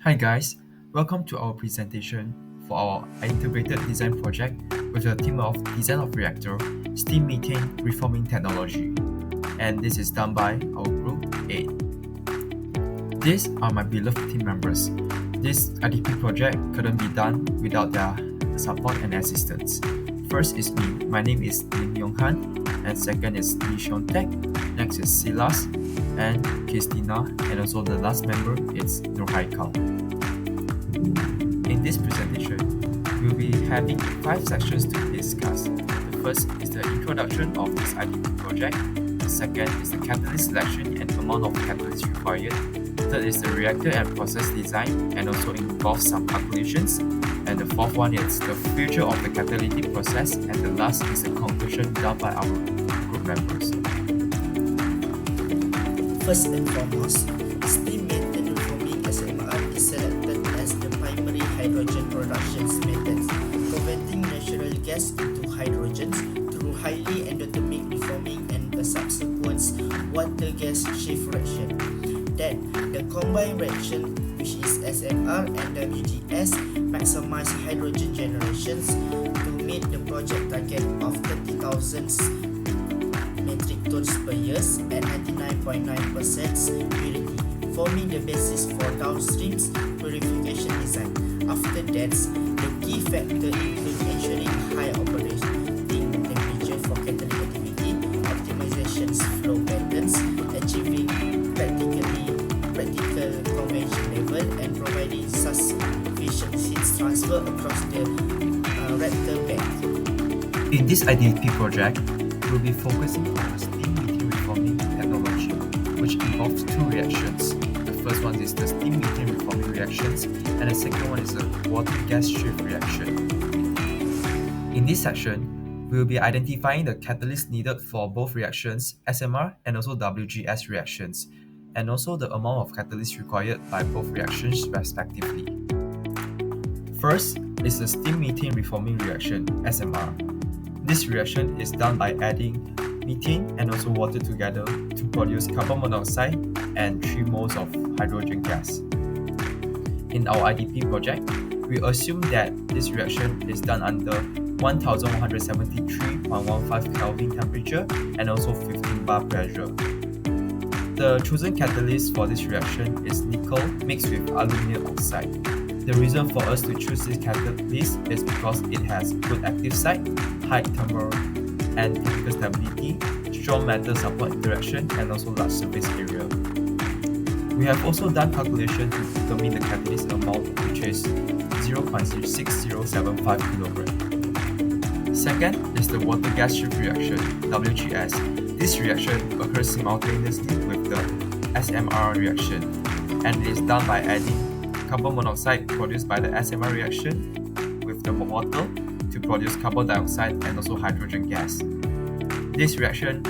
Hi guys, welcome to our presentation for our integrated design project with the theme of Design of Reactor, Steam Methane Reforming Technology. And this is done by our group 8. These are my beloved team members. This IDP project couldn't be done without their support and assistance. First is me, my name is Lim Yong Han, and second is Lee Sean Tek, next is Silas, and Christina, and also the last member is Nur Haikal. In this presentation, we'll be having 5 sections to discuss. The first is the introduction of this IDP project. The second is the catalyst selection and amount of catalyst required. Third is the reactor and process design and also involves some calculations. And the fourth one is the future of the catalytic process. And the last is the conclusion done by our group members. First and foremost, steam methane reforming SMR is selected as the primary hydrogen production method, converting natural gas into hydrogen through highly endothermic reforming and the subsequent water-gas shift reaction. Then, the combined reaction, which is SMR and WGS, maximize hydrogen generations to meet the project target of 30,000 metric tons per year at 99.9% purity, forming the basis for downstream purification design. After that, the key factor include ensuring high operating temperature for catalytic activity, optimization flow patterns, achieving practical convection level, and providing sufficient heat transfer across the reactor bed. In this IDP project, we'll be focusing on the steam methane reforming technology, which involves 2 reactions. The first one is the steam methane reforming reactions, and the second one is the water-gas shift reaction. In this section, we will be identifying the catalyst needed for both reactions, SMR and also WGS reactions, and also the amount of catalyst required by both reactions respectively. First is the steam methane reforming reaction, SMR. This reaction is done by adding methane and also water together to produce carbon monoxide and 3 moles of hydrogen gas. In our IDP project, we assume that this reaction is done under 1173.15 Kelvin temperature and also 15 bar pressure. The chosen catalyst for this reaction is nickel mixed with aluminum oxide. The reason for us to choose this catalyst is because it has good active site, high thermal and chemical stability, strong metal support interaction, and also large surface area. We have also done calculation to determine the catalyst amount, which is 0.6075 kg. Second is the water-gas shift reaction, WGS. This reaction occurs simultaneously with the SMR reaction, and it is done by adding carbon monoxide produced by the SMR reaction with the water to produce carbon dioxide and also hydrogen gas. This reaction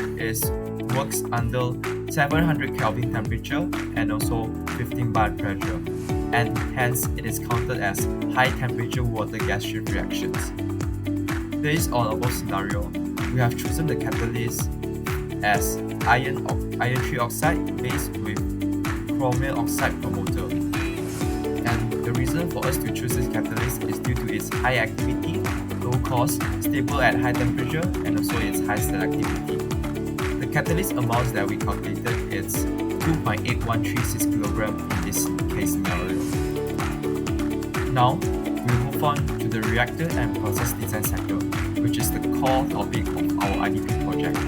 works under 700 Kelvin temperature and also 15 bar pressure, and hence it is counted as high temperature water gas shift reactions. Based on above scenario, we have chosen the catalyst as iron trioxide based with chromium oxide promoter. And the reason for us to choose this catalyst is due to its high activity, low cost, stable at high temperature, and also its high selectivity. The catalyst amounts that we calculated is 2.8136 kg in this case scenario. Now, we'll move on to the reactor and process design sector, which is the core topic of our IDP project.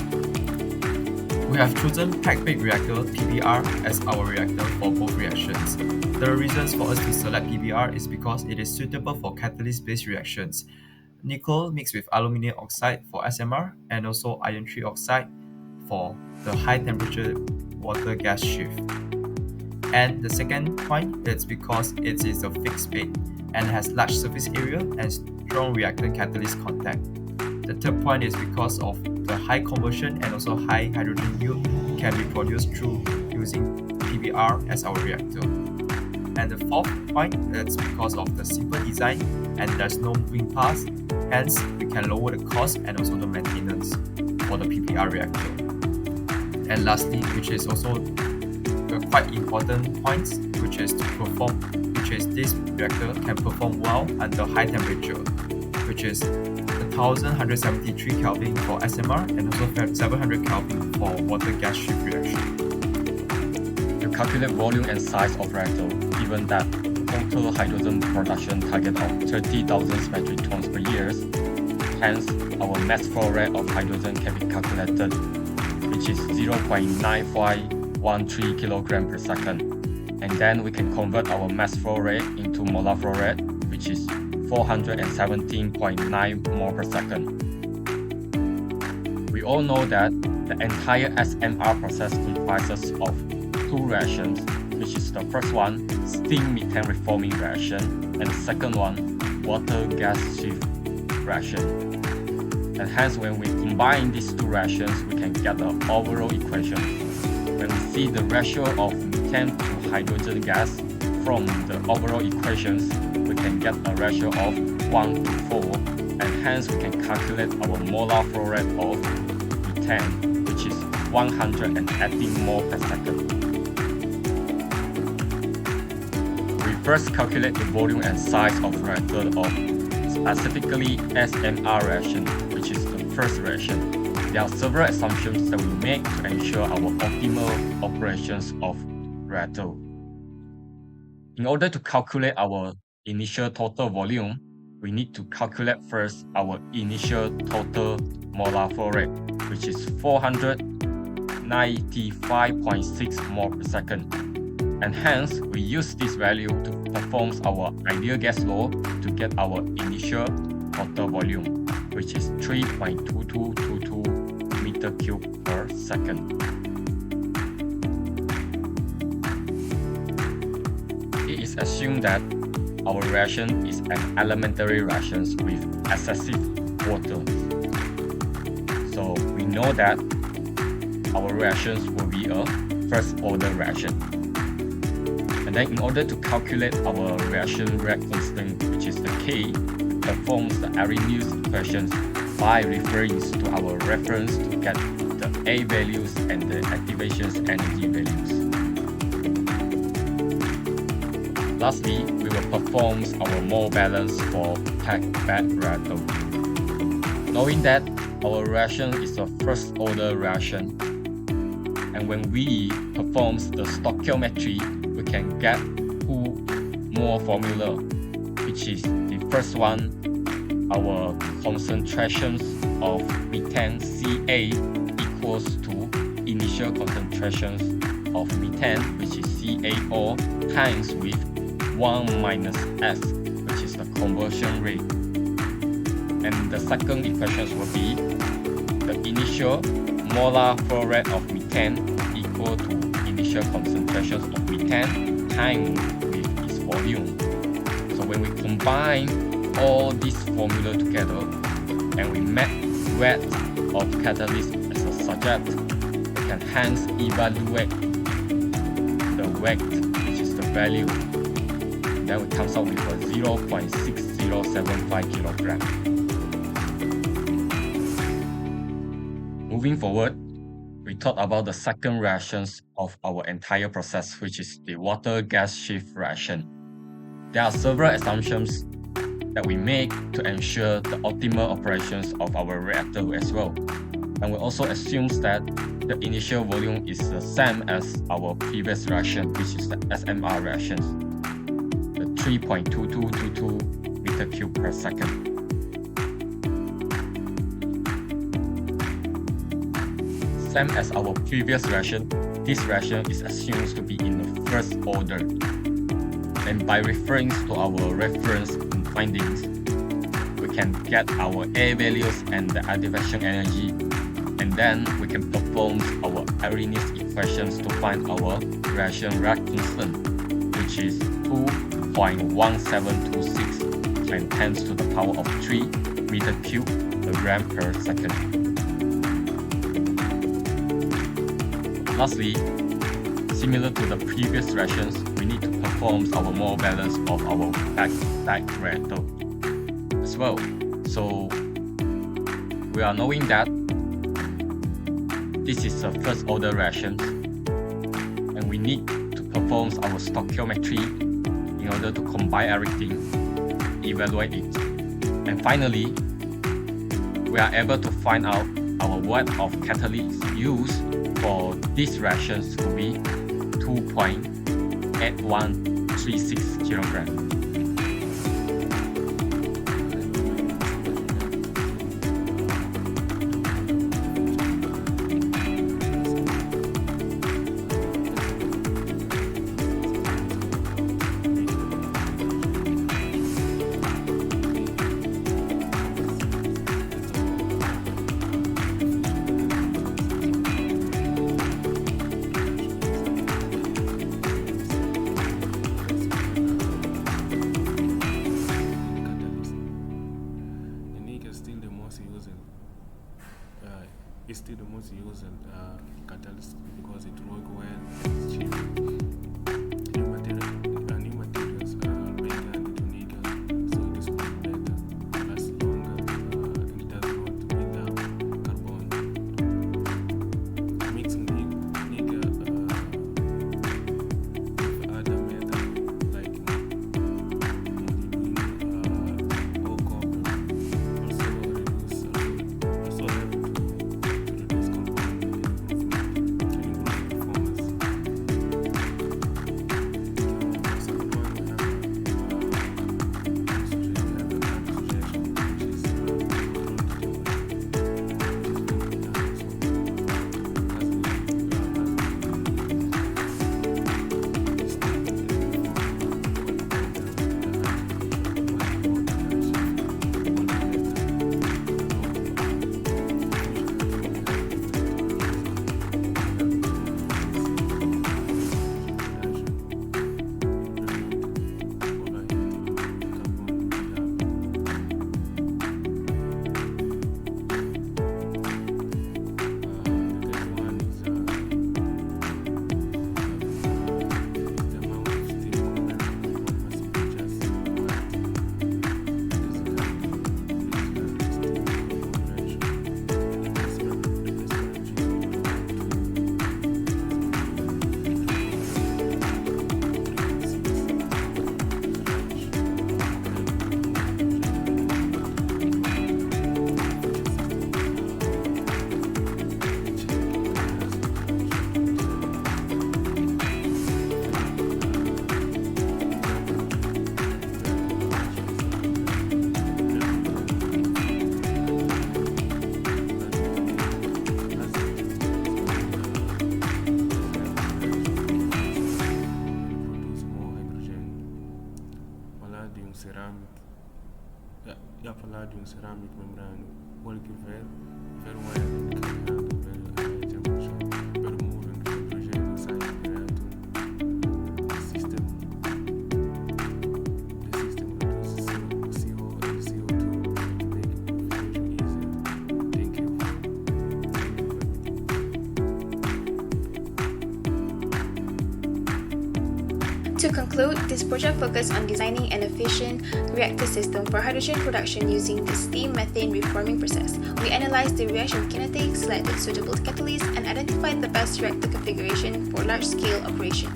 We have chosen packed-bed reactor PBR as our reactor for both reactions. The reasons for us to select PBR is because it is suitable for catalyst-based reactions. Nickel mixed with aluminum oxide for SMR and also iron trioxide for the high temperature water gas shift. And the second point is because it is a fixed bed and has large surface area and strong reactor catalyst contact. The third point is because of the high conversion and also high hydrogen yield can be produced through using PBR as our reactor. And the fourth point is because of the simple design and there's no moving parts, hence we can lower the cost and also the maintenance for the PBR reactor. And lastly, which is also the quite important point, which is is this reactor can perform well under high temperature, which is 1173 Kelvin for SMR and also 700 Kelvin for water gas shift reaction. To calculate volume and size of reactor, given that total hydrogen production target of 30,000 metric tons per year, hence our mass flow rate of hydrogen can be calculated, which is 0.9513 kg per second. And then we can convert our mass flow rate into molar flow rate, which is 417.9 mole per second. We all know that the entire SMR process comprises of two reactions, which is the first one, steam methane reforming reaction, and the second one, water gas shift reaction. And hence, when we combine these two reactions, we can get the overall equation. When we see the ratio of methane to hydrogen gas from the overall equations, we can get a ratio of 1 to 4, and hence we can calculate our molar flow rate of methane, which is 118 mole per second. We first calculate the volume and size of reactor of specifically SMR reaction, which is the first reaction. There are several assumptions that we make to ensure our optimal operations of reactor. In order to calculate our initial total volume, we need to calculate first our initial total molar flow rate, which is 495.6 mole per second. And hence, we use this value to perform our ideal gas law to get our initial total volume, which is 3.2222 meter cube per second. It is assumed that our reaction is an elementary reaction with excessive water. So we know that our reactions will be a first order reaction. And then in order to calculate our reaction rate constant, which is the K, performs the Arrhenius equations by referring to our reference to get the A values and the activation energy values. Lastly, we will perform our mole balance for packed bed reactor. Knowing that our reaction is a first order reaction, and when we perform the stoichiometry, we can get two more formula, which is the first one, our concentrations of methane Ca equals to initial concentrations of methane, which is CaO, times with 1 minus S, which is the conversion rate. And the second equation will be the initial molar flow rate of methane equal to initial concentrations of methane times with its volume. So when we combine all these formula together and we map weight of catalyst as a subject, we can hence evaluate the weight, which is the value. Then it comes out with a 0.6075 kilogram. Moving forward, we talked about the second reactions of our entire process, which is the water gas shift reaction. There are several assumptions that we make to ensure the optimal operations of our reactor as well. And we also assume that the initial volume is the same as our previous reaction, which is the SMR reactions, the 3.2222 meter cube per second. Same as our previous reaction, this reaction is assumed to be in the first order. And by referring to our reference findings, we can get our A values and the activation energy, and then we can perform our Arrhenius equations to find our reaction rate constant, which is 2.1726 times 10 to the power of 3 meter cube per gram per second. Lastly, similar to the previous reactions, we need to perform our mole balance of our packed reactor as well. So we are knowing that this is a first order reaction, and we need to perform our stoichiometry in order order to combine everything, evaluate it, and finally, we are able to find out our weight of catalyst used for these reactions to be 2.8136 kg. It's still the most used catalyst because it works well, it's cheap. New materials are better and unique, so this will be better, lasts longer, and it does not build up carbon. Mixing with other metals like or copper also reduce palladium ceramic membrane work very well and can handle very high temperature, very moving hydrogen inside the reactor. The system reduces CO and CO2 and make purification easier. Thank you for everything. To conclude, this project focused on designing an efficient reactor system for hydrogen production using the steam methane reforming process. We analyzed the reaction kinetics, selected suitable catalysts, and identified the best reactor configuration for large-scale operation.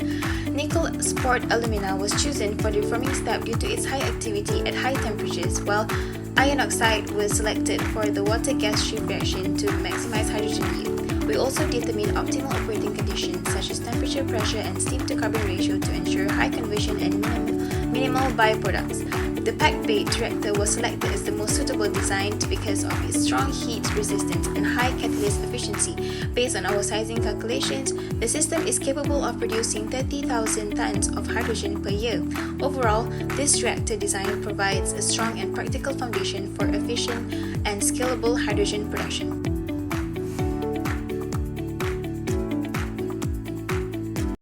Nickel sport alumina was chosen for the reforming step due to its high activity at high temperatures, while iron oxide was selected for the water-gas shift reaction to maximize hydrogen yield. We also determine optimal operating conditions such as temperature, pressure, and steam-to-carbon ratio to ensure high conversion and minimal byproducts. The pack-based reactor was selected as the most suitable design because of its strong heat resistance and high catalyst efficiency. Based on our sizing calculations, the system is capable of producing 30,000 tons of hydrogen per year. Overall, this reactor design provides a strong and practical foundation for efficient and scalable hydrogen production.